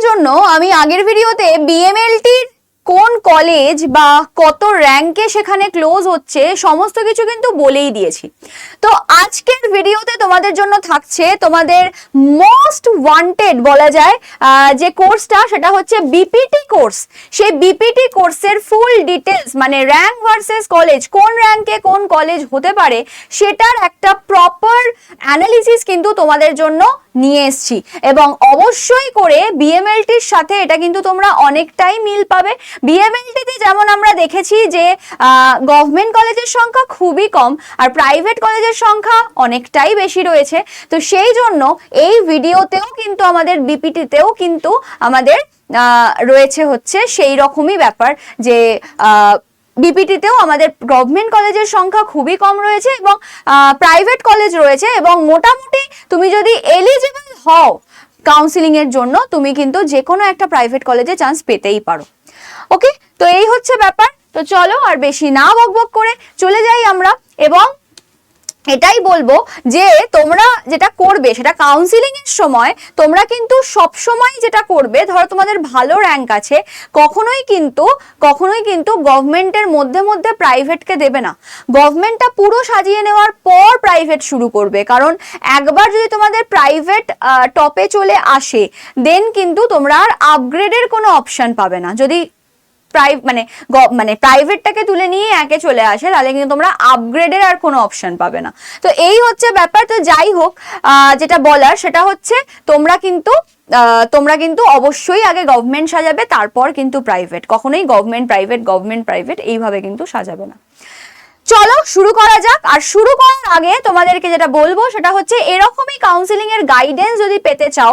জন্য আমি আগের ভিডিওতে বিএমএলটির কোন কলেজ বা কত র্যাঙ্কে সেখানে ক্লোজ হচ্ছে সমস্ত কিছু কিন্তু বলেই দিয়েছি। তো আজকের ভিডিওতে তোমাদের জন্য থাকছে তোমাদের মোস্ট ওয়ান্টেড বলা যায় যে কোর্সটা, সেটা হচ্ছে বিপিটি কোর্স। সেই বিপিটি কোর্সের ফুল ডিটেলস মানে র্যাঙ্ক ভার্সেস কলেজ, কোন র্যাঙ্কে কোন কলেজ হতে পারে সেটার একটা প্রপার অ্যানালিসিস কিন্তু তোমাদের জন্য নিয়ে এসছি। এবং অবশ্যই করে বিএমএলটির সাথে এটা কিন্তু তোমরা অনেকটাই মিল পাবে। বিএমএলটিতে যেমন আমরা দেখেছি যে গভর্নমেন্ট কলেজের সংখ্যা খুবই কম আর প্রাইভেট কলেজের সংখ্যা অনেকটাই বেশি রয়েছে। তো সেই জন্য এই ভিডিওতেও কিন্তু আমাদের বিপিটিতেও কিন্তু আমাদের রয়েছে হচ্ছে সেই রকমই ব্যাপার যে বিপিটিতেও আমাদের গভর্নমেন্ট কলেজের সংখ্যা খুবই কম রয়েছে এবং প্রাইভেট কলেজ রয়েছে, এবং মোটামুটি তুমি যদি এলিজিবল হও কাউন্সিলিং এর জন্য তুমি কিন্তু যে কোনো একটা প্রাইভেট কলেজে চান্স পেতেই পারো। ওকে, তো এই হচ্ছে ব্যাপার। তো চলো আর বেশি না বকবক করে চলে যাই আমরা, এবং এটাই বলবো যে তোমরা যেটা করবে সেটা কাউন্সিলিং এর সময় তোমরা কিন্তু সব সময় যেটা করবে, ধরো তোমাদের ভালো র্যাঙ্ক আছে, কখনোই কিন্তু গভর্নমেন্টের মধ্যে মধ্যে প্রাইভেটকে দেবে না। গভর্নমেন্টটা পুরো সাজিয়ে নেওয়ার পর প্রাইভেট শুরু করবে, কারণ একবার যদি তোমাদের প্রাইভেট টপে চলে আসে দেন কিন্তু তোমরা আর আপগ্রেডের কোনো অপশন পাবে না। যদি মানে প্রাইভেটটাকে তুলে নিয়ে একে চলে আসে তাহলে কিন্তু তোমরা আপগ্রেডের আর কোনো অপশন পাবে না। তো এই হচ্ছে ব্যাপার। তো যাই হোক, যেটা বলার সেটা হচ্ছে তোমরা কিন্তু অবশ্যই আগে গভর্নমেন্ট সাজাবে, তারপর কিন্তু প্রাইভেট। কখনোই গভর্নমেন্ট প্রাইভেট এইভাবে কিন্তু সাজাবে না। চলো শুরু করা যাক। আর শুরু করার আগে তোমাদেরকে যেটা বলবো সেটা হচ্ছে এরকমই কাউন্সিলিং এর গাইডেন্স যদি পেতে চাও,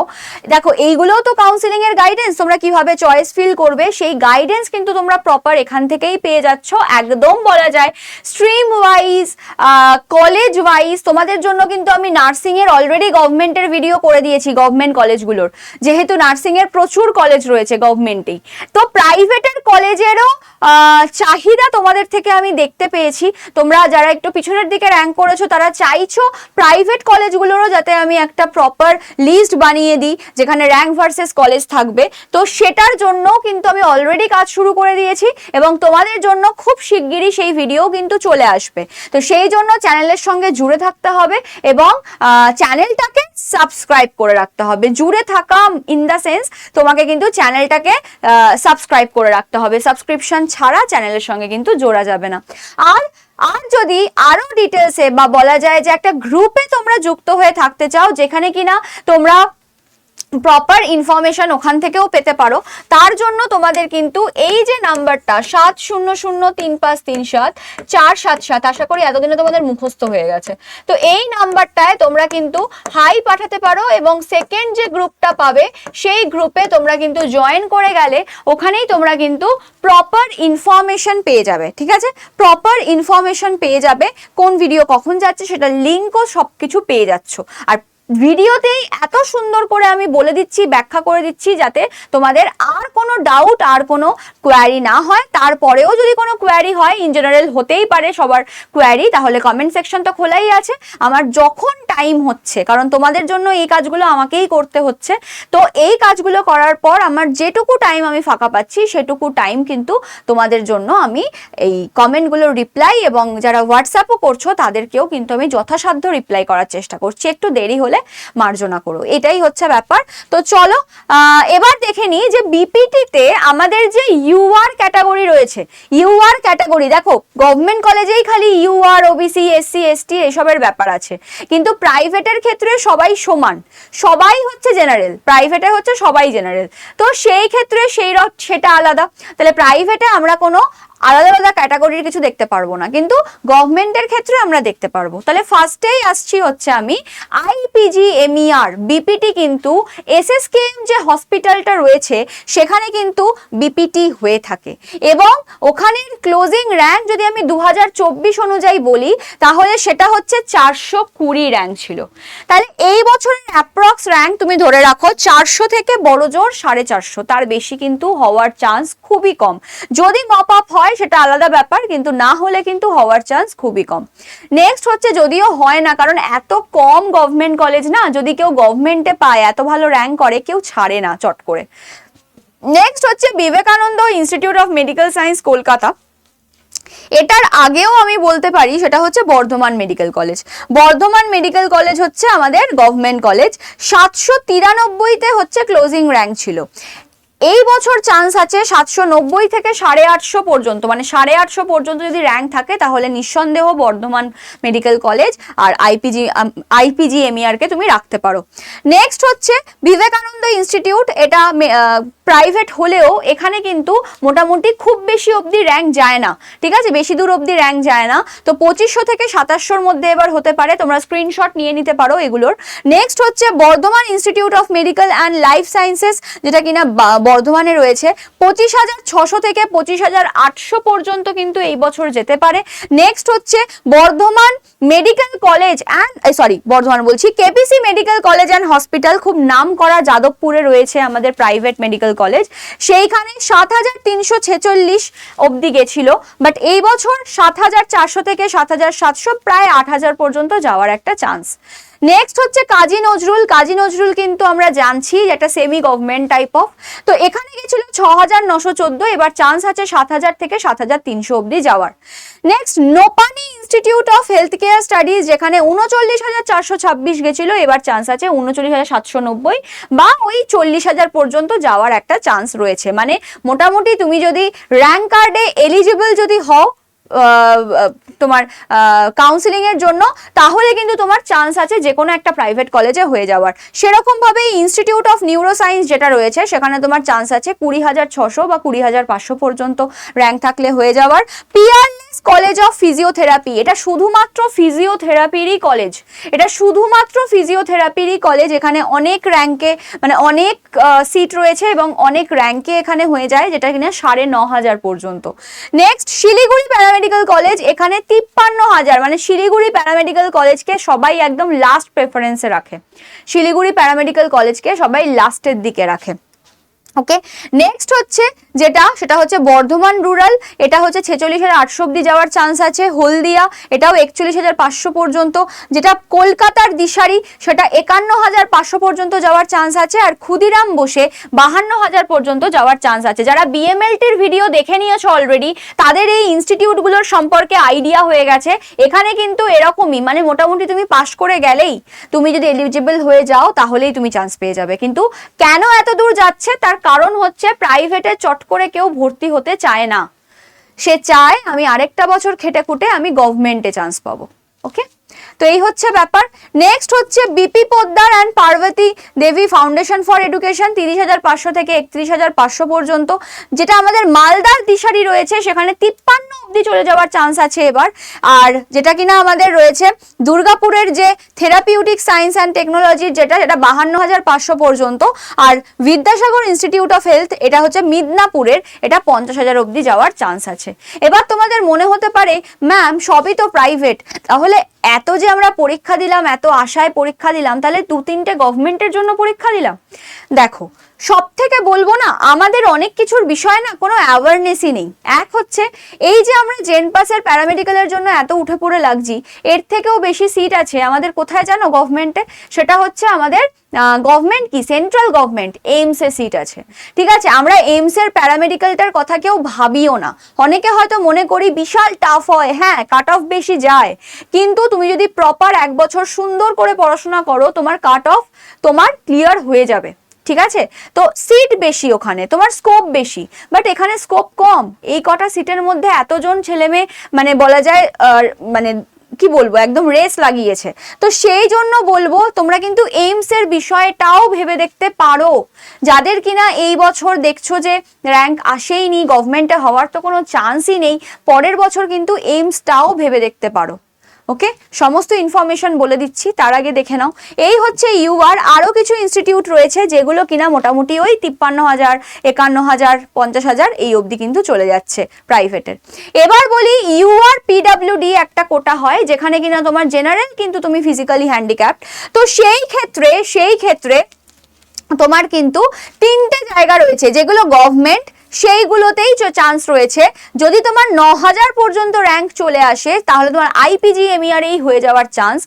দেখো এইগুলোও তো কাউন্সিলিং এর গাইডেন্স, তোমরা কিভাবে চয়েস ফিল করবে সেই গাইডেন্স কিন্তু তোমরা প্রপার এখান থেকেই পেয়ে যাচ্ছ। একদম বলা যায় স্ট্রিম ওয়াইজ, কলেজ ওয়াইজ। তোমাদের জন্য কিন্তু আমি নার্সিং এর অলরেডি গভর্নমেন্টের ভিডিও করে দিয়েছি, গভর্নমেন্ট কলেজগুলোর, যেহেতু নার্সিং এর প্রচুর কলেজ রয়েছে গভর্নমেন্টেই। তো প্রাইভেটের কলেজেরও চাহিদা তোমাদের থেকে আমি দেখতে পেয়েছি। তোমরা যারা একটু পিছনের দিকে র্যাঙ্ক করেছো তারা চাইছো প্রাইভেট কলেজগুলোরও যাতে আমি একটা প্রপার লিস্ট বানিয়ে দিই যেখানে র্যাঙ্ক ভার্সেস কলেজ থাকবে। তো সেটার জন্য কিন্তু আমি অলরেডি কাজ শুরু করে দিয়েছি এবং তোমাদের জন্য খুব শিগগিরই সেই ভিডিও কিন্তু চলে আসবে। তো সেই জন্য চ্যানেলের সঙ্গে জুড়ে থাকতে হবে এবং চ্যানেলটাকে সাবস্ক্রাইব করে রাখতে হবে। জুড়ে থাকা ইন দ্য সেন্স তোমাকে কিন্তু চ্যানেলটাকে সাবস্ক্রাইব করে রাখতে হবে। সাবস্ক্রিপশন ছাড়া চ্যানেলের সঙ্গে কিন্তু জোড়া যাবে না। আর যদি আরো ডিটেলসে বা বলা যায় যে একটা গ্রুপে তোমরা যুক্ত হয়ে থাকতে চাও যেখানে কিনা তোমরা প্রপার ইনফরমেশন ওখান থেকেও পেতে পারো, তার জন্য তোমাদের কিন্তু এই যে নাম্বারটা 7003537477, আশা করি এতদিনে তোমাদের মুখস্থ হয়ে গেছে। তো এই নাম্বারটায় তোমরা কিন্তু হাই পাঠাতে পারো এবং সেকেন্ড যে গ্রুপটা পাবে সেই গ্রুপে তোমরা কিন্তু জয়েন করে গেলে ওখানেই তোমরা কিন্তু প্রপার ইনফরমেশন পেয়ে যাবে। ঠিক আছে, প্রপার ইনফরমেশন পেয়ে যাবে, কোন ভিডিও কখন যাচ্ছে সেটা লিঙ্কও সবকিছু পেয়ে যাচ্ছ। আর ভিডিওতেই এত সুন্দর করে আমি বলে দিচ্ছি, ব্যাখ্যা করে দিচ্ছি যাতে তোমাদের আর কোনো ডাউট আর কোনো কোয়ারি না হয়। তারপরেও যদি কোনো কোয়ারি হয়, ইন জেনারেল হতেই পারে সবার কোয়ারি, তাহলে কমেন্ট সেকশন তো খোলাই আছে। আমার যখন টাইম হচ্ছে, কারণ তোমাদের জন্য এই কাজগুলো আমাকেই করতে হচ্ছে, তো এই কাজগুলো করার পর আমার যেটুকু টাইম আমি ফাঁকা পাচ্ছি সেটুকু টাইম কিন্তু তোমাদের জন্য আমি এই কমেন্টগুলোর রিপ্লাই এবং যারা হোয়াটসঅ্যাপও করছো তাদেরকেও কিন্তু আমি যথাসাধ্য রিপ্লাই করার চেষ্টা করছি। একটু দেরি হলে মার্জনা করো, এটাই হচ্ছে ব্যাপার। তো চলো এবার দেখে নিই যে বিপিটিতে আমাদের যে ইউআর ক্যাটাগরি রয়েছে। ইউআর ক্যাটাগরি দেখো গভর্নমেন্ট কলেজেই খালি ইউআর, ওবিসি, এসসি, এসটি এসবের ব্যাপার আছে, কিন্তু প্রাইভেটের ক্ষেত্রে সবাই সমান, সবাই হচ্ছে জেনারেল, প্রাইভেটে হচ্ছে সবাই জেনারেল। তো সেই ক্ষেত্রে সেটা আলাদা। তাহলে প্রাইভেটে আমরা কোনো আলাদা আলাদা ক্যাটাগরির কিছু দেখতে পারবো না, কিন্তু গভর্নমেন্টের ক্ষেত্রে আমরা দেখতে পারবো। তাহলে ফার্স্টেই আসছি হচ্ছে আমি IPGMER বিপিটি, কিন্তু SSKM যে হসপিটালটা রয়েছে সেখানে কিন্তু বিপিটি হয়ে থাকে এবং ওখানের ক্লোজিং র্যাঙ্ক যদি আমি 2024 অনুযায়ী বলি তাহলে সেটা হচ্ছে 420 র্যাঙ্ক ছিল। তাহলে এই বছরের অ্যাপ্রক্স র্যাঙ্ক তুমি ধরে রাখো 400 থেকে বড় জোর 450, তার বেশি কিন্তু হওয়ার চান্স খুবই কম। যদি মপ আপ হয় সেটা আলাদা ব্যাপার, কিন্তু না হলে কিন্তু হওয়ার চান্স খুবই কম। নেক্সট হচ্ছে, যদিও হয় না কারণ এত কম গভর্নমেন্ট কলেজ না, যদি কেউ গভর্নমেন্টে পায় এত ভালো র্যাঙ্ক করে কেউ ছাড়ে না চট করে। নেক্সট হচ্ছে Vivekananda institute of medical science Kolkata. এটার আগেও আমি বলতে পারি সেটা হচ্ছে Bardhaman medical college. Bardhaman medical college হচ্ছে আমাদের গভর্নমেন্ট কলেজ, 793-তে হচ্ছে ক্লোজিং র্যাঙ্ক ছিল। এই বছর চান্স আছে 790 থেকে 850 পর্যন্ত, মানে 850 পর্যন্ত যদি র্যাঙ্ক থাকে তাহলে নিঃসন্দেহ বর্ধমান মেডিকেল কলেজ আর IPGMER কে তুমি রাখতে পারো। নেক্সট হচ্ছে বিবেকানন্দ ইনস্টিটিউট, এটা প্রাইভেট হলেও এখানে কিন্তু মোটামুটি খুব বেশি অবধি র্যাঙ্ক যায় না, ঠিক আছে, বেশি দূর অবধি র্যাঙ্ক যায় না। তো 2500 থেকে 2700-র মধ্যে এবার হতে পারে, তোমরা স্ক্রিনশট নিয়ে নিতে পারো এগুলোর। নেক্সট হচ্ছে Bardhaman institute of medical and life sciences, যেটা কিনা বর্ধমানে রয়েছে, 25,600 থেকে 25,800 পর্যন্ত কিন্তু এই বছর যেতে পারে। নেক্সট হচ্ছে Bardhaman medical college KPC medical college and hospital, খুব নাম করা, যাদবপুরে রয়েছে আমাদের প্রাইভেট মেডিকেল কলেজ, সেইখানে 7,346 অবধি গেছিল, বাট এই বছর 7,400 থেকে 7,700, প্রায় 8,000 পর্যন্ত যাওয়ার একটা চান্স। নেক্সট হচ্ছে কাজী নজরুল কিন্তু আমরা জানছি একটা সেমি গভর্নমেন্ট টাইপ অফ, তো এখানে গেছিল 6,914, এবার চান্স আছে 7,000 থেকে 7,300 অবধি যাওয়ার। Next Nopany institute of health care studies, যেখানে 39,426 গেছিল, এবার চান্স আছে 39,790 বা ওই 40,000 পর্যন্ত যাওয়ার একটা চান্স রয়েছে। মানে মোটামুটি তুমি যদি র্যাঙ্ক কার্ডে এলিজিবল যদি হও তোমার কাউন্সিলিং এর জন্য, তাহলে কিন্তু তোমার চান্স আছে যে কোনো একটা প্রাইভেট কলেজে হয়ে যাওয়ার। সেরকম ভাবে ইনস্টিটিউট অফ নিউরোসায়েন্স যেটা রয়েছে, সেখানে তোমার চান্স আছে 20,600 বা 20,500 পর্যন্ত র্যাঙ্ক থাকলে হয়ে যাওয়ার। পিয়ারলেস কলেজ অফ ফিজিওথেরাপি, এটা শুধুমাত্র ফিজিওথেরাপিরই কলেজ, এটা শুধুমাত্র ফিজিওথেরাপিরই কলেজ, এখানে অনেক র্যাঙ্কে, মানে অনেক সিট রয়েছে এবং অনেক র্যাঙ্কে এখানে হয়ে যায়, যেটা কিনা 9,500 পর্যন্ত। নেক্সট শিলিগুড়ি প্যারামেডিক্যাল কলেজ, এখানে 53,000, মানে শিলিগুড়ি প্যারামেডিক্যাল কলেজকে সবাই একদম লাস্ট প্রেফারেন্সে রাখে, শিলিগুড়ি প্যারামেডিক্যাল কলেজকে সবাই লাস্টের দিকে রাখে। ওকে, নেক্সট হচ্ছে সেটা হচ্ছে বর্ধমান রুরাল, এটা হচ্ছে 46,800 অব্দি যাওয়ার চান্স আছে। হলদিয়া, এটাও 41,500 পর্যন্ত। যেটা কলকাতার দিশারি, সেটা 51,500 পর্যন্ত যাওয়ার চান্স আছে। আর ক্ষুদিরাম বসে 52,000 পর্যন্ত যাওয়ার চান্স আছে। যারা বিএমএলটির ভিডিও দেখে নিয়েছো অলরেডি, তাদের এই ইনস্টিটিউটগুলোর সম্পর্কে আইডিয়া হয়ে গেছে। এখানে কিন্তু এরকমই, মানে মোটামুটি তুমি পাস করে গেলেই, তুমি যদি এলিজিবল হয়ে যাও তাহলেই তুমি চান্স পেয়ে যাবে। কিন্তু কেন এত দূর যাচ্ছে, তার কারণ হচ্ছে প্রাইভেটে চট করে কেউ ভর্তি হতে চায় না, সে চায় আমি আরেকটা বছর খেটে খুটে আমি গভর্নমেন্টে চান্স পাবো। ওকে, তো এই হচ্ছে ব্যাপার। নেক্সট হচ্ছে BP Poddar and Parvati Devi Foundation for Education, 30,500 থেকে 31,500 পর্যন্ত। যেটা আমাদের মালদার দিশারি রয়েছে, সেখানে 53 অব্দি চলে যাওয়ার চান্স আছে এবার। আর যেটা কিনা আমাদের রয়েছে দুর্গাপুরের যে থেরাপিউটিক সায়েন্স অ্যান্ড টেকনোলজির, সেটা 52,500 পর্যন্ত। আর বিদ্যাসাগর ইনস্টিটিউট অফ হেলথ, এটা হচ্ছে মিদনাপুরের, এটা 50,000 অব্দি যাওয়ার চান্স আছে। এবার তোমাদের মনে হতে পারে ম্যাম সবই তো প্রাইভেট, তাহলে এত যে আমরা পরীক্ষা দিলাম, এত আশায় পরীক্ষা দিলাম, তাহলে 2-3টে গভর্নমেন্টের জন্য পরীক্ষা দিলাম। দেখো, সব থেকে বলবো না, আমাদের অনেক কিছুর বিষয়ে না কোনো অ্যাওয়ারনেসই নেই। এক হচ্ছে এই যে আমরা জেন পাসের প্যারামেডিক্যালের জন্য এত উঠে পড়ে লাগছি, এর থেকেও বেশি সিট আছে আমাদের কোথায় জানো? গভর্নমেন্টে। সেটা হচ্ছে আমাদের গভর্নমেন্ট কি, সেন্ট্রাল গভর্নমেন্ট এইমসে সিট আছে, ঠিক আছে? আমরা এইমসের প্যারামেডিক্যালটার কথা কেউ ভাবিও না। অনেকে হয়তো মনে করি বিশাল টাফ হয়, হ্যাঁ কাট অফ বেশি যায়, কিন্তু তুমি যদি প্রপার 1 বছর সুন্দর করে পড়াশোনা করো, তোমার কাট অফ তোমার ক্লিয়ার হয়ে যাবে, ঠিক আছে? তো সিট বেশি ওখানে, তোমার স্কোপ বেশি, বাট এখানে স্কোপ কম। এই কটা সিটের মধ্যে এতজন ছেলে মেয়ে, মানে বলা যায় মানে কি বলবো, একদম রেস লাগিয়েছে। তো সেই জন্য বলবো তোমরা কিন্তু এইমস এর বিষয়টাও ভেবে দেখতে পারো। যাদের কিনা এই বছর দেখছো যে র্যাঙ্ক আসেইনি, গভর্নমেন্টে হওয়ার তো কোনো চান্সই নেই, পরের বছর কিন্তু এইমসটাও ভেবে দেখতে পারো। ওকে, সমস্ত ইনফরমেশন বলে দিচ্ছি, তার আগে দেখে নাও। এই হচ্ছে ইউআর, আরো কিছু ইনস্টিটিউট রয়েছে যেগুলো কিনা মোটামুটি ওই 53,000, 51,000, 50,000 এই অবধি কিন্তু চলে যাচ্ছে প্রাইভেটের। এবার বলি ইউআর পিডব্লিউডি একটা কোটা হয়, যেখানে কিনা তোমার জেনারেল কিন্তু তুমি ফিজিক্যালি হ্যান্ডিক্যাপ্ট। তো সেই ক্ষেত্রে তোমার কিন্তু 3টে জায়গা রয়েছে যেগুলো গভর্নমেন্ট, সেইগুলোতেই চান্স রয়েছে। যদি তোমার 9,000 পর্যন্ত র্যাঙ্ক চলে আসে, তাহলে তোমার IPGMER এই হয়ে যাওয়ার চান্স।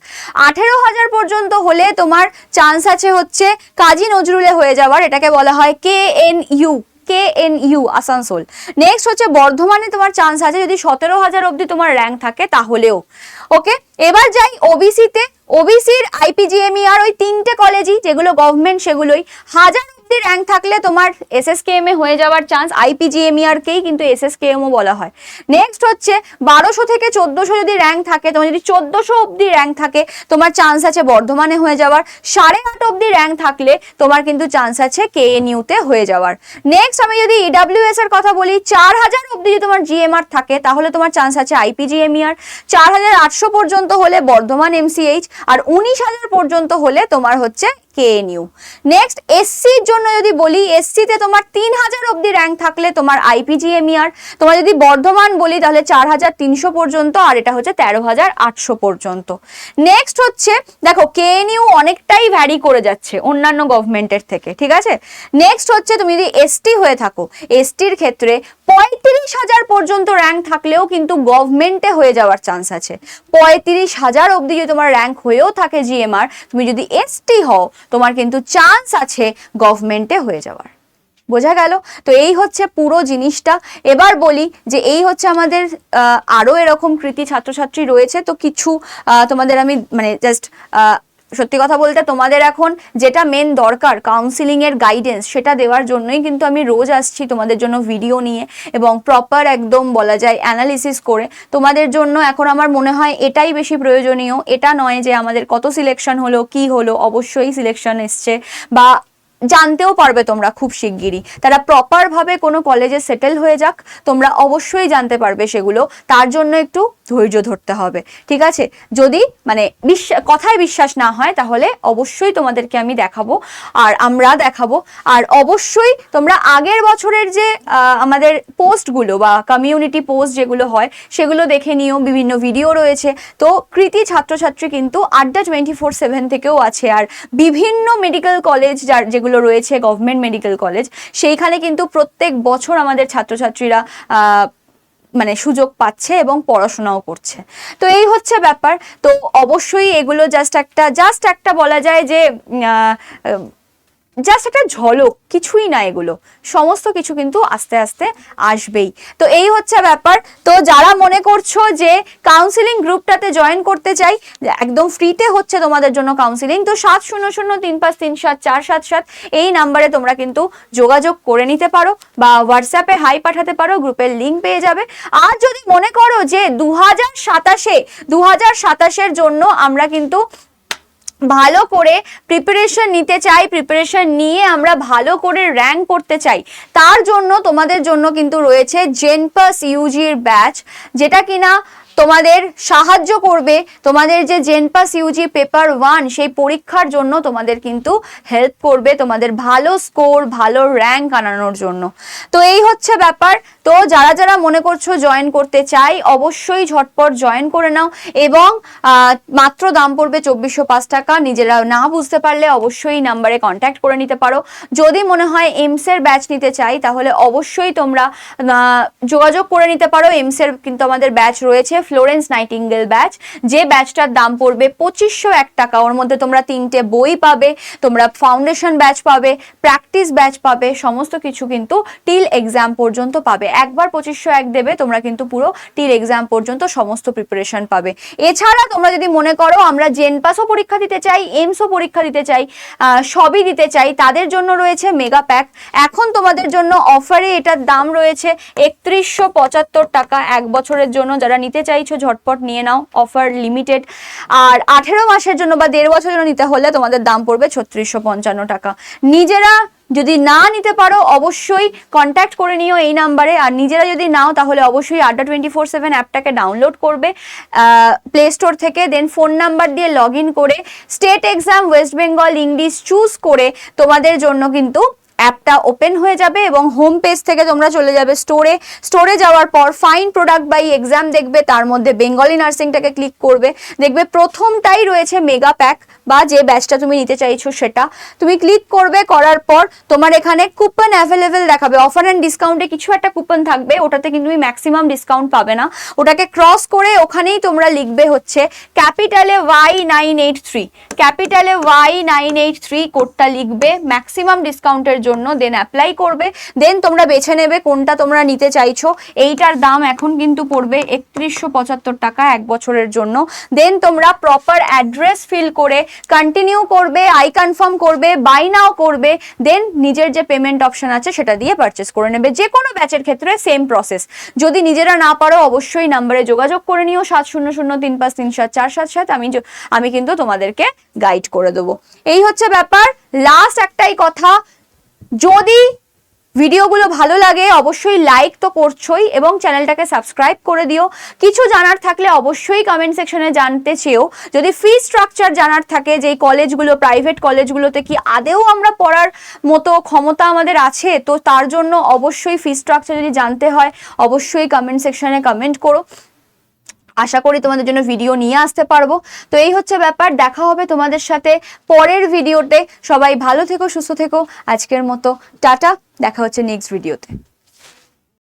18,000 পর্যন্ত হলে তোমার চান্স আছে হচ্ছে কাজী নজরুলে হয়ে যাওয়ার, এটাকে বলা হয় KNU, KNU আসানসোল। নেক্সট হচ্ছে বর্ধমানে তোমার চান্স আছে যদি 17,000 অবধি তোমার র্যাঙ্ক থাকে তাহলেও। ওকে, এবার যাই ওবিসিতে। ওবিসির IPGMER ওই 3টে কলেজই যেগুলো গভর্নমেন্ট সেগুলোই। 1000 অবধি র্যাঙ্ক থাকলে তোমার SSKM এ হয়ে যাওয়ার চান্স, IPGMER কেই কিন্তু SSKM ও বলা হয়। নেক্সট হচ্ছে 1200 থেকে 1400 যদি র্যাঙ্ক থাকে, তোমার যদি 1400 অবধি র্যাঙ্ক থাকে তোমার চান্স আছে বর্ধমানে হয়ে যাওয়ার। 8.5 অবধি র্যাঙ্ক থাকলে তোমার কিন্তু চান্স আছে KNU তে হয়ে যাওয়ার। নেক্সট আমি যদি EWS এর কথা বলি, 4000 অবধি যদি তোমার GMR থাকে তাহলে তোমার চান্স আছে IPGMER। 4800 পর্যন্ত হলে বর্ধমান MCH, আর 19000 পর্যন্ত হলে তোমার হচ্ছে KNU। নেক্সট SCর জন্য যদি বলি, SCতে তোমার 3000 অবধি র্যাঙ্ক থাকলে তোমার IPGMER। তোমার যদি বর্ধমান বলি তাহলে 4300 পর্যন্ত, আর এটা হচ্ছে 13800 পর্যন্ত। নেক্সট হচ্ছে দেখো KNU অনেকটাই ভ্যারি করে যাচ্ছে অন্যান্য গভর্নমেন্টের থেকে, ঠিক আছে। নেক্সট হচ্ছে তুমি যদি ST হয়ে থাকো, STর ক্ষেত্রে 35,000 পর্যন্ত র্যাঙ্ক থাকলেও কিন্তু গভর্নমেন্টে হয়ে যাওয়ার চান্স আছে। 35,000 অবধি যদি তোমার র্যাঙ্ক হয়েও থাকে GMR, তুমি যদি ST হও তোমার কিন্তু চান্স আছে গভর্নমেন্টে হয়ে যাওয়ার। বোঝা গেল? তো এই হচ্ছে পুরো জিনিসটা। এবার বলি যে এই হচ্ছে আমাদের আরো এরকম কৃতি ছাত্রছাত্রী রয়েছে, তো কিছু তোমাদের আমি মানে জাস্ট সত্যি কথা বলতে তোমাদের এখন যেটা মেন দরকার কাউন্সিলিং এর গাইডেন্স, সেটা দেওয়ার জন্যই কিন্তু আমি রোজ আসছি তোমাদের জন্য ভিডিও নিয়ে এবং প্রপার একদম বলা যায় অ্যানালিসিস করে তোমাদের জন্য। এখন আমার মনে হয় এটাই বেশি প্রয়োজনীয়, এটা নয় যে আমাদের কত সিলেকশন হলো কি হলো। অবশ্যই সিলেকশন এসছে বা জানতেও পারবে তোমরা খুব শিগগিরই, তারা প্রপার ভাবে কোনো কলেজে সেটেল হয়ে যাক, তোমরা অবশ্যই জানতে পারবে সেগুলো। তার জন্য একটু ধৈর্য ধরতে হবে, ঠিক আছে। যদি মানে কথায় বিশ্বাস না হয় তাহলে অবশ্যই তোমাদেরকে আমি দেখাবো আর আমরা দেখাবো। আর অবশ্যই তোমরা আগের বছরের যে আমাদের পোস্টগুলো বা কমিউনিটি পোস্ট যেগুলো হয় সেগুলো দেখে নিও, বিভিন্ন ভিডিও রয়েছে। তো কৃতি ছাত্রছাত্রী কিন্তু আড্ডা 24/7 থেকেও আছে, আর বিভিন্ন মেডিকেল কলেজ যেগুলো রয়েছে গভর্নমেন্ট মেডিকেল কলেজ, সেইখানে কিন্তু প্রত্যেক বছর আমাদের ছাত্রছাত্রীরা মানে সুযোগ পাচ্ছে এবং পড়াশোনাও করছে। তো এই হচ্ছে ব্যাপার। তো অবশ্যই এগুলো জাস্ট একটা বলা যায় যে জাস্ট একটা ঝলক, কিছুই না, এগুলো সমস্ত কিছু কিন্তু আস্তে আস্তে আসবেই। তো এই হচ্ছে ব্যাপার। তো যারা মনে করছো যে কাউন্সিলিং গ্রুপটাতে জয়েন করতে চাই, একদম ফ্রিতে হচ্ছে তোমাদের জন্য কাউন্সিলিং, তো 7003537477 এই নাম্বারে তোমরা কিন্তু যোগাযোগ করে নিতে পারো বা হোয়াটসঅ্যাপে হাই পাঠাতে পারো, গ্রুপের লিঙ্ক পেয়ে যাবে। আর যদি মনে করো যে 2027-এর জন্য আমরা কিন্তু ভালো করে প্রিপারেশন নিতে চাই, প্রিপারেশন নিয়ে আমরা ভালো করে র্যাঙ্ক করতে চাই, তার জন্য তোমাদের জন্য কিন্তু রয়েছে জেনপাস ইউজির ব্যাচ, যেটা কিনা তোমাদের সাহায্য করবে তোমাদের যে জেনপাস ইউজি পেপার 1 সেই পরীক্ষার জন্য তোমাদের কিন্তু হেল্প করবে, তোমাদের ভালো স্কোর ভালো র্যাঙ্ক আনানোর জন্য। তো এই হচ্ছে ব্যাপার। তো যারা যারা মনে করছো জয়েন করতে চাই অবশ্যই ঝটপট জয়েন করে নাও, এবং মাত্র দাম পড়বে 2405 টাকা। নিজেরা না বুঝতে পারলে অবশ্যই নাম্বারে কন্ট্যাক্ট করে নিতে পারো। যদি মনে হয় এমসের ব্যাচ নিতে চাই তাহলে অবশ্যই তোমরা যোগাযোগ করে নিতে পারো। এমসের কিন্তু আমাদের ব্যাচ রয়েছে, ফ্লোরেন্স নাইটিঙ্গেল ব্যাচ, যে ব্যাচটার দাম পড়বে 2501 টাকা। ওর মধ্যে তোমরা 3টে বই পাবে, তোমরা ফাউন্ডেশন ব্যাচ পাবে, প্র্যাকটিস ব্যাচ পাবে, সমস্ত কিছু কিন্তু টিল এক্সাম পর্যন্ত পাবে। একবার 2501 দেবে, তোমরা কিন্তু পুরো টিল এক্সাম পর্যন্ত সমস্ত প্রিপারেশন পাবে। এছাড়া তোমরা যদি মনে করো আমরা জেনপাসও পরীক্ষা দিতে চাই, এমসও পরীক্ষা দিতে চাই, সবই দিতে চাই, তাদের জন্য রয়েছে মেগা প্যাক। এখন তোমাদের জন্য অফারে এটার দাম রয়েছে 3175 টাকা এক বছরের জন্য। যারা নিতে চাইছো ঝটপট নিয়ে নাও, অফার লিমিটেড। আর 18 মাসের জন্য বা 1.5 বছরের জন্য নিতে হলে তোমাদের দাম পড়বে 3655 টাকা। নিজেরা যদি না নিতে পারো অবশ্যই কন্ট্যাক্ট করে নিও এই নাম্বারে। আর নিজেরা যদি নাও তাহলে অবশ্যই আড্ডা 24/7 অ্যাপটাকে ডাউনলোড করবে প্লে স্টোর থেকে, দেন ফোন নাম্বার দিয়ে লগ ইন করে state exam West Bengal English choose করে তোমাদের জন্য কিন্তু অ্যাপটা ওপেন হয়ে যাবে এবং হোম পেজ থেকে তোমরা চলে যাবে স্টোরে যাওয়ার পর ফাইন্ড প্রোডাক্ট বাই এক্সাম দেখবে, তার মধ্যে বেঙ্গলি নার্সিংটাকে ক্লিক করবে, দেখবে প্রথমটাই রয়েছে মেগা প্যাক বা যে ব্যাচটা তুমি নিতে চাইছো সেটা তুমি ক্লিক করবে। করার পর তোমার এখানে কুপন অ্যাভেলেবেল দেখাবে, অফার অ্যান্ড ডিসকাউন্টে কিছু একটা কুপন থাকবে, ওটাতে কিন্তু তুমি ম্যাক্সিমাম ডিসকাউন্ট পাবে না। ওটাকে ক্রস করে ওখানেই তোমরা লিখবে হচ্ছে ক্যাপিটালে Y983, ক্যাপিটালে Y983 কোডটা লিখবে ম্যাক্সিমাম ডিসকাউন্টের জন্য, দেন অ্যাপ্লাই করবে, দেন তোমরা বেছে নেবে কোনটা তোমরা নিতে চাইছো। এইটার দাম এখন কিন্তু পড়বে 3175 টাকা 1 বছরের জন্য। দেন তোমরা প্রপার অ্যাড্রেস ফিল করে কন্টিনিউ করবে, আই কনফার্ম করবে, বাই নাও করবে, দেন নিজের যে পেমেন্ট অপশন আছে সেটা দিয়ে পারচেস করে নেবে। যে কোনো ব্যাচের ক্ষেত্রে সেম প্রসেস। যদি নিজেরা না পারো অবশ্যই নাম্বারে যোগাযোগ করে নিও 7003537477। আমি কিন্তু তোমাদেরকে গাইড করে দেবো। এই হচ্ছে ব্যাপার। লাস্ট একটাই কথা, যদি ভিডিওগুলো ভালো লাগে অবশ্যই লাইক তো করছোই এবং চ্যানেলটাকে সাবস্ক্রাইব করে দিও। কিছু জানার থাকলে অবশ্যই কমেন্ট সেকশনে জানতে চেও। যদি ফি স্ট্রাকচার জানার থাকে, যে কলেজগুলো প্রাইভেট কলেজগুলোতে কি আদেও আমরা পড়ার মতো ক্ষমতা আমাদের আছে, তো তার জন্য অবশ্যই ফি স্ট্রাকচার যদি জানতে হয় অবশ্যই কমেন্ট সেকশনে কমেন্ট করো। আশা করি তোমাদের জন্য ভিডিও নিয়ে আসতে পারবো। তো এই হচ্ছে ব্যাপার, দেখা হবে তোমাদের সাথে পরের ভিডিওতে। সবাই ভালো থেকো, সুস্থ থেকো। আজকের মতো টাটা, দেখা হচ্ছে নেক্সট ভিডিওতে।